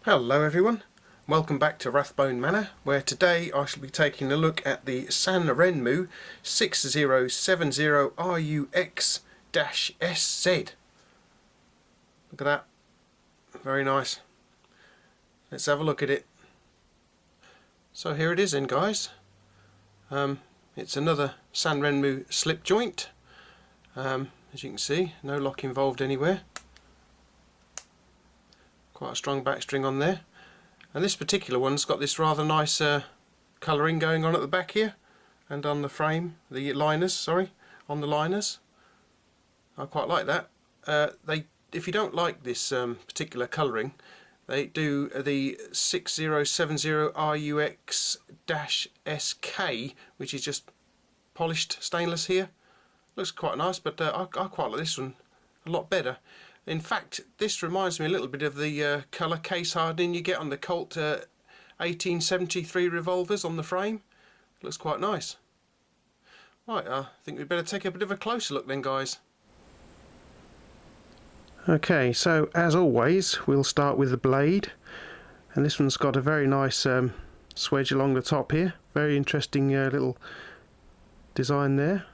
Hello everyone, welcome back to Rathbone Manor, where today I shall be taking a look at the Sanrenmu 6070RUX-SZ. Look at that, very nice. Let's have a look at it. So here it is then, guys. It's another Sanrenmu slip joint. As you can see, no lock involved anywhere. Quite a strong backstring on there, and this particular one's got this rather nice colouring going on at the back here and on the frame, the liners, sorry, on the liners. I quite like that. If you don't like this particular colouring, they do the 6070RUX-SK, which is just polished stainless here. Looks quite nice, but I quite like this one a lot better. In fact, this reminds me a little bit of the colour case hardening you get on the Colt 1873 revolvers on the frame. Looks quite nice. Right, I think we'd better take a bit of a closer look then, guys. Okay, so as always, we'll start with the blade. And this one's got a very nice swedge along the top here. Very interesting little design there.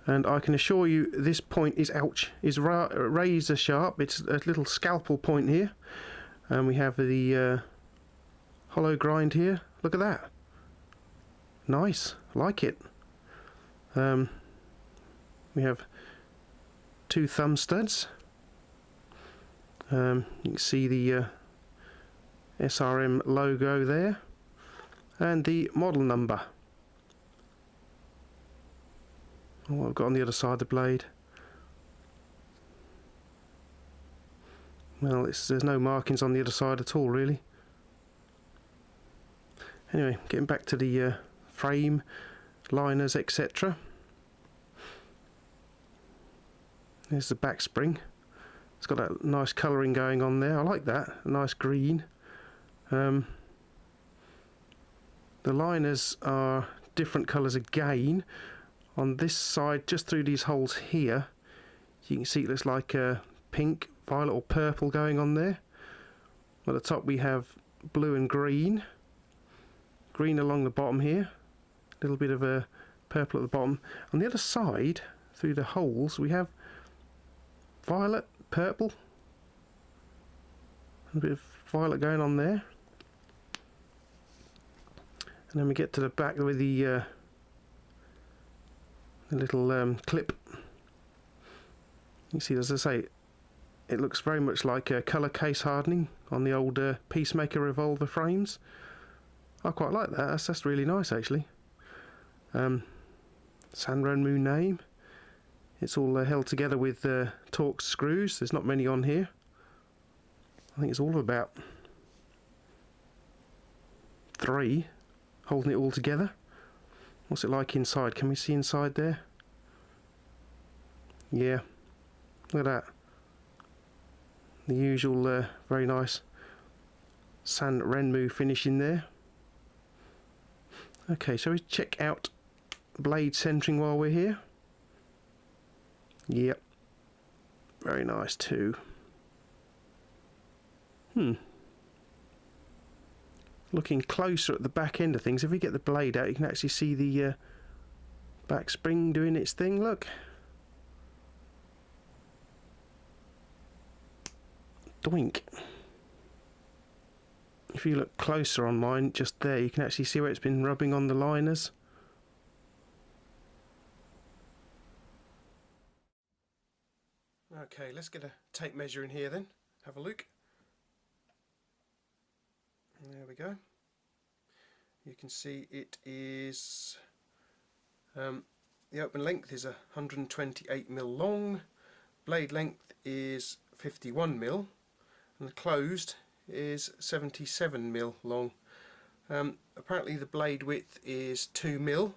And I can assure you this point is razor sharp. It's a little scalpel point here. And we have the hollow grind here. Look at that. Nice, like it. We have two thumb studs. You can see the SRM logo there. And the model number. What I've got on the other side of the blade. Well, there's no markings on the other side at all, really. Anyway, getting back to the frame, liners, etc. There's the back spring. It's got that nice colouring going on there. I like that. A nice green. The liners are different colours again. On this side, just through these holes here, you can see it looks like pink, violet or purple going on there. At the top we have blue and green. Green along the bottom here. A little bit of a purple at the bottom. On the other side, through the holes, we have violet, purple. A bit of violet going on there. And then we get to the back with the little clip. You see, as I say, it looks very much like colour case hardening on the old Peacemaker revolver frames. I quite like that. That's really nice, actually. Sanrenmu name. It's all held together with Torx screws. There's not many on here. I think it's all of about 3 holding it all together. What's it like inside? Can we see inside there? Yeah, look at that. The usual very nice Sanrenmu finish in there. Okay, so we check out blade centering while we're here. Yep, very nice too. Looking closer at the back end of things, if we get the blade out, you can actually see the back spring doing its thing. Look. Doink. If you look closer on mine, just there, you can actually see where it's been rubbing on the liners. Okay, let's get a tape measure in here then. Have a look. There we go. You can see it is the open length is 128mm long, blade length is 51mm, and the closed is 77mm long. Apparently the blade width is 2mm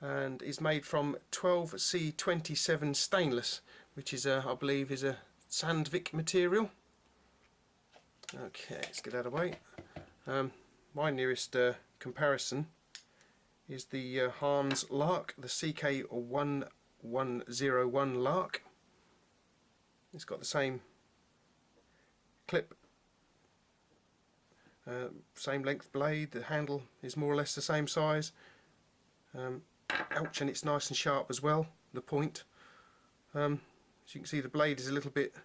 and is made from 12C27 stainless, which is I believe is a Sandvik material. Okay, let's get out of the way. My nearest comparison is the Harnds Lark, the CK1101 Lark. It's got the same clip same length blade, the handle is more or less the same size. Ouch, and it's nice and sharp as well, the point. As you can see, the blade is a little bit,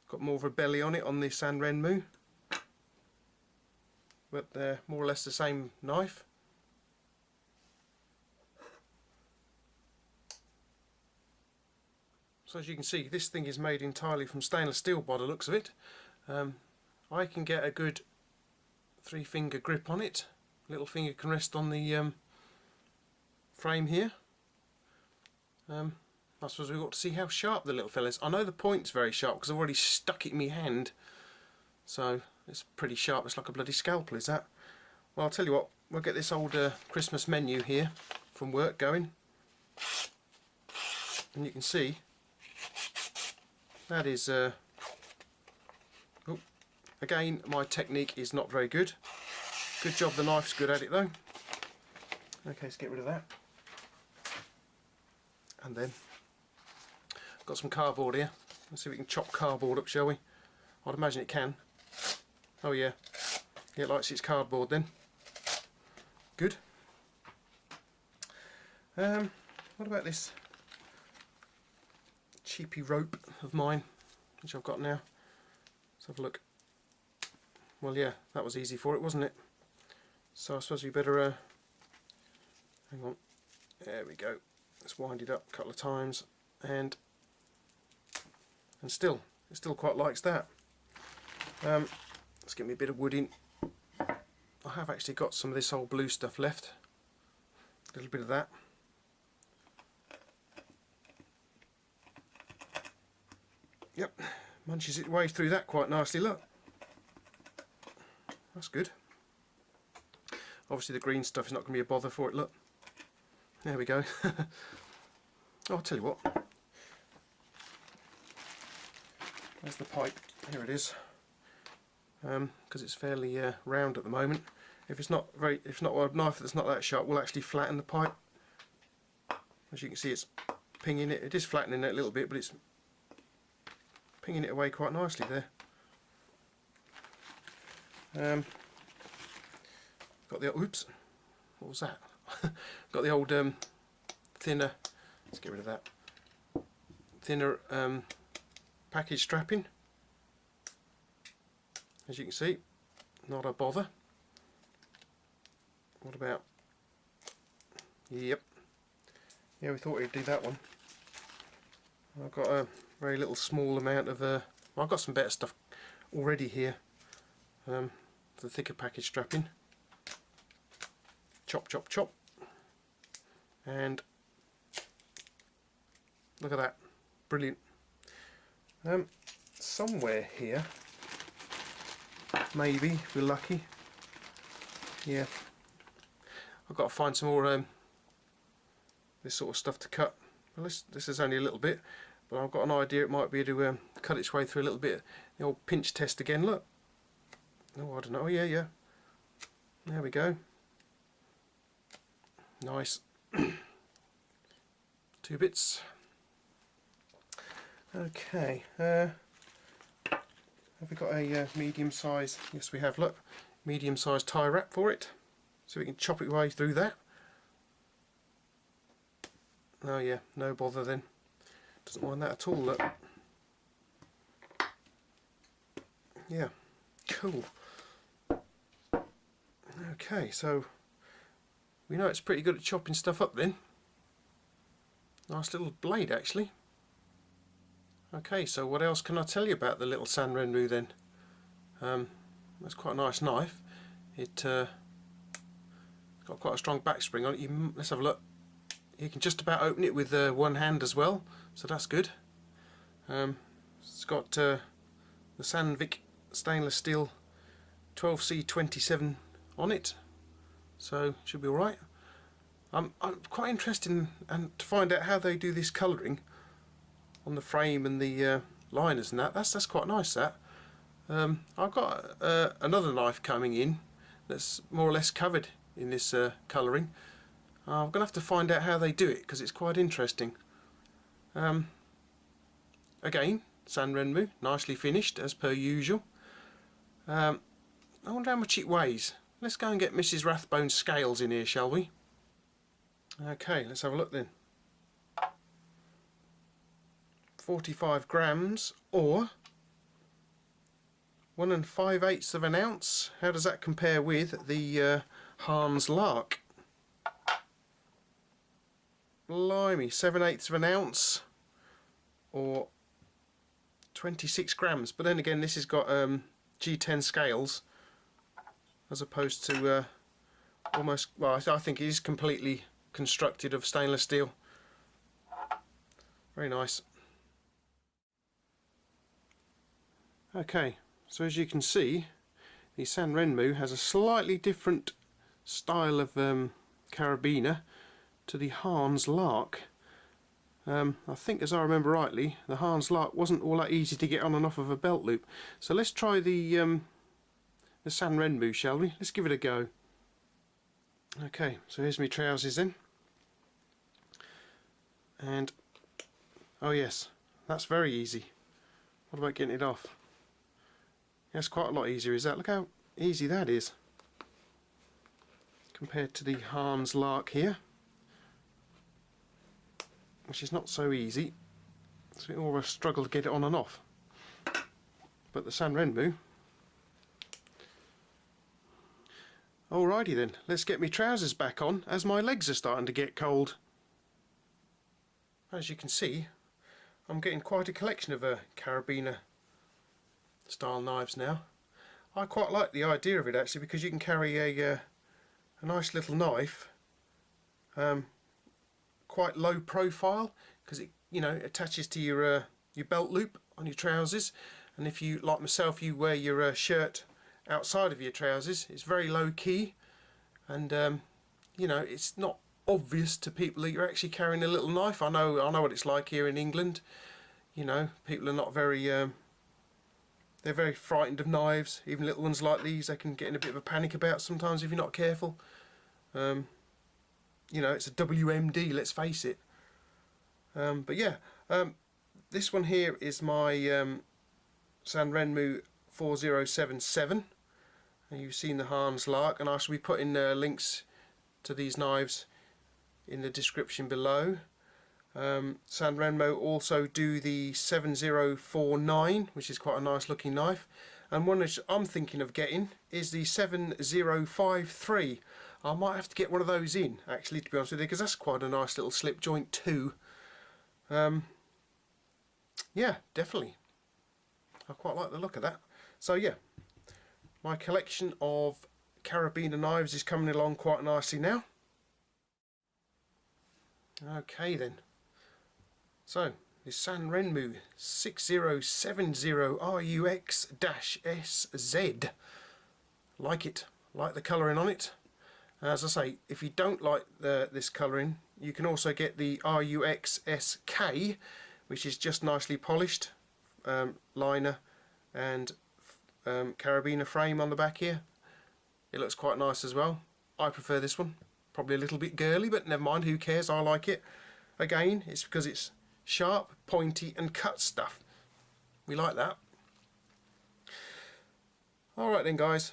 got more of a belly on it on the Sanrenmu, but they're more or less the same knife. So as you can see, this thing is made entirely from stainless steel by the looks of it. I can get a good 3-finger grip on it. Little finger can rest on the frame here. I suppose we've got to see how sharp the little fella is. I know the point's very sharp because I've already stuck it in my hand. So it's pretty sharp, it's like a bloody scalpel, is that? Well, I'll tell you what, we'll get this old Christmas menu here from work going. And you can see that is, again, my technique is not very good. Good job the knife's good at it though. Okay, let's get rid of that. And then, got some cardboard here. Let's see if we can chop cardboard up, shall we? I'd imagine it can. Oh yeah, it likes its cardboard then. Good. What about this cheapy rope of mine, which I've got now? Let's have a look. Well, yeah, that was easy for it, wasn't it? So I suppose we better hang on. There we go. Let's wind it up a couple of times, and still, it still quite likes that. Let's get me a bit of wood in. I have actually got some of this old blue stuff left. A little bit of that. Yep, munches its way through that quite nicely, look. That's good. Obviously the green stuff is not going to be a bother for it, look. There we go. Oh, I'll tell you what. There's the pipe. Here it is. Because it's fairly round at the moment. If it's not a knife that's not that sharp, we'll actually flatten the pipe. As you can see, it's pinging it. It is flattening it a little bit, but it's pinging it away quite nicely there. Got the oops. What was that? Got the old thinner. Let's get rid of that. Thinner package strapping. As you can see, not a bother. What about? Yep. Yeah, we thought we'd do that one. I've got a very little small amount of well, I've got some better stuff already here. The thicker package strapping. Chop, chop, chop. And look at that. Brilliant. Somewhere here, maybe, if we're lucky. Yeah. I've got to find some more this sort of stuff to cut. Well, this is only a little bit, but I've got an idea it might be to cut its way through a little bit. The old pinch test again, look. Oh, I don't know. Oh, yeah, yeah. There we go. Nice. 2 bits. Okay. Have we got a medium size? Yes, we have. Look, medium size tie wrap for it, so we can chop it way through that. Oh yeah, no bother then. Doesn't mind that at all. Look. Yeah, cool. Okay, so we know it's pretty good at chopping stuff up then. Nice little blade actually. Okay, so what else can I tell you about the little Sanrenmu then? That's quite a nice knife. It's got quite a strong back spring on it. Let's have a look. You can just about open it with one hand as well, so that's good. It's got the Sandvik stainless steel 12C27 on it, so should be alright. I'm quite interested in to find out how they do this colouring on the frame and the liners and that. That's quite nice. That I've got another knife coming in that's more or less covered in this colouring. I'm gonna have to find out how they do it because it's quite interesting. Again, Sanrenmu, nicely finished as per usual. I wonder how much it weighs. Let's go and get Mrs. Rathbone's scales in here, shall we? Okay, let's have a look then. 45 grams, or 1 5/8 of an ounce. How does that compare with the Harnds Lark? Blimey, 7/8 of an ounce, or 26 grams. But then again, this has got G10 scales, as opposed to almost, well, I think it is completely constructed of stainless steel. Very nice. Okay, so as you can see, the Sanrenmu has a slightly different style of carabiner to the Harnds Lark. I think, as I remember rightly, the Harnds Lark wasn't all that easy to get on and off of a belt loop. So let's try the Sanrenmu, shall we? Let's give it a go. Okay, so here's my trousers then. And, oh yes, that's very easy. What about getting it off? That's quite a lot easier, is that? Look how easy that is compared to the Harnds Lark here, which is not so easy. So we always struggle to get it on and off. But the Sanrenmu. Alrighty then, let's get my trousers back on, as my legs are starting to get cold. As you can see, I'm getting quite a collection of carabiner style knives now. I quite like the idea of it actually, because you can carry a nice little knife, quite low profile, because it, you know, attaches to your belt loop on your trousers, and if you, like myself, you wear your shirt outside of your trousers, it's very low key, and you know, it's not obvious to people that you're actually carrying a little knife. I know what it's like here in England. You know, people are not very they're very frightened of knives. Even little ones like these, they can get in a bit of a panic about sometimes if you're not careful. You know, it's a WMD, let's face it. But yeah, this one here is my Sanrenmu 4077. And you've seen the Harnds Lark, and I shall be putting links to these knives in the description below. Sanrenmu also do the 7049, which is quite a nice looking knife, and one which I'm thinking of getting is the 7053. I might have to get one of those in, actually, to be honest with you, because that's quite a nice little slip joint too. Yeah, definitely. I quite like the look of that. So yeah, my collection of carabiner knives is coming along quite nicely now. Okay then. So, the Sanrenmu 6070RUX-SZ. Like it. Like the colouring on it. As I say, if you don't like this colouring, you can also get the RUX-SK, which is just nicely polished. Liner and carabiner frame on the back here. It looks quite nice as well. I prefer this one. Probably a little bit girly, but never mind, who cares, I like it. Again, it's because it's sharp, pointy and cut stuff. We like that. Alright then guys,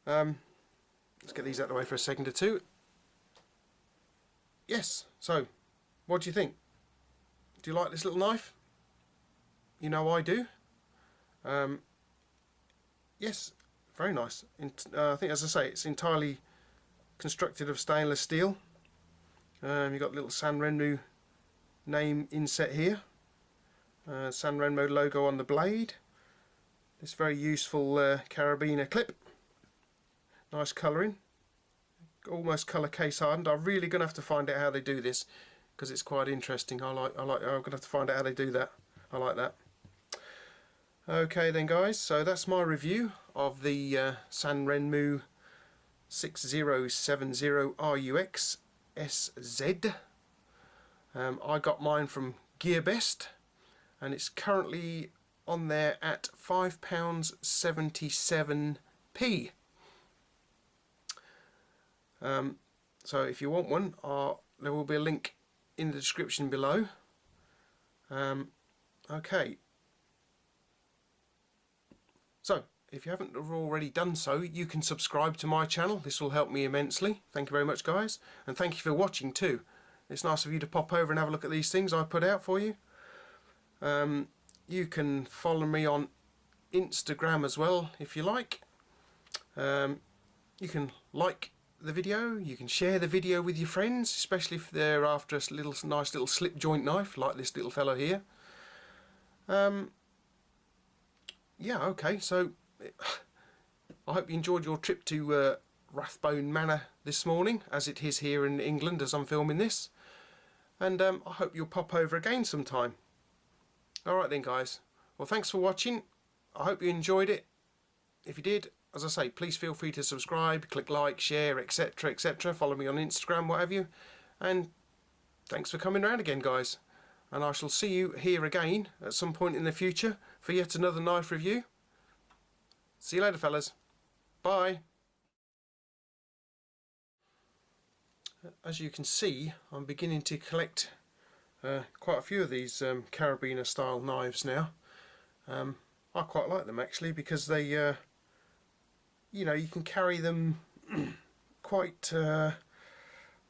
let's get these out of the way for a second or two. Yes, so, what do you think? Do you like this little knife? You know I do. Yes, very nice. I think, as I say, it's entirely constructed of stainless steel. You've got a little Sanrenmu name inset here. Sanrenmu logo on the blade. This very useful carabiner clip. Nice colouring. Almost colour case hardened. I'm really going to have to find out how they do this, because it's quite interesting. I'm going to have to find out how they do that. I like that. Okay then guys, so that's my review of the Sanrenmu 6070RUX-SZ. I got mine from GearBest, and it's currently on there at £5.77p. So if you want one, there will be a link in the description below. Okay. So, if you haven't already done so, you can subscribe to my channel. This will help me immensely. Thank you very much, guys, and thank you for watching too. It's nice of you to pop over and have a look at these things I put out for you. You can follow me on Instagram as well if you like. You can like the video, you can share the video with your friends, especially if they're after a nice little slip joint knife like this little fellow here. Yeah, okay, so I hope you enjoyed your trip to Rathbone Manor this morning, as it is here in England as I'm filming this, and I hope you'll pop over again sometime. Alright then, guys, well, thanks for watching. I hope you enjoyed it. If you did, as I say, please feel free to subscribe, click like, share, etc, etc, follow me on Instagram, what have you, and thanks for coming round again, guys, and I shall see you here again at some point in the future for yet another knife review. See you later, fellas. Bye. As you can see, I'm beginning to collect quite a few of these Carabiner style knives now. I quite like them actually, because they you know, you can carry them quite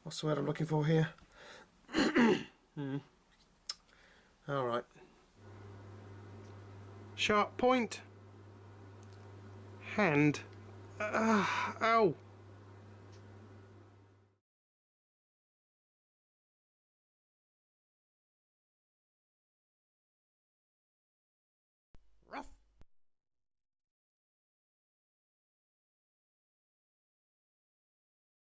what's the word I'm looking for here? Alright. Sharp point. Hand. Ow.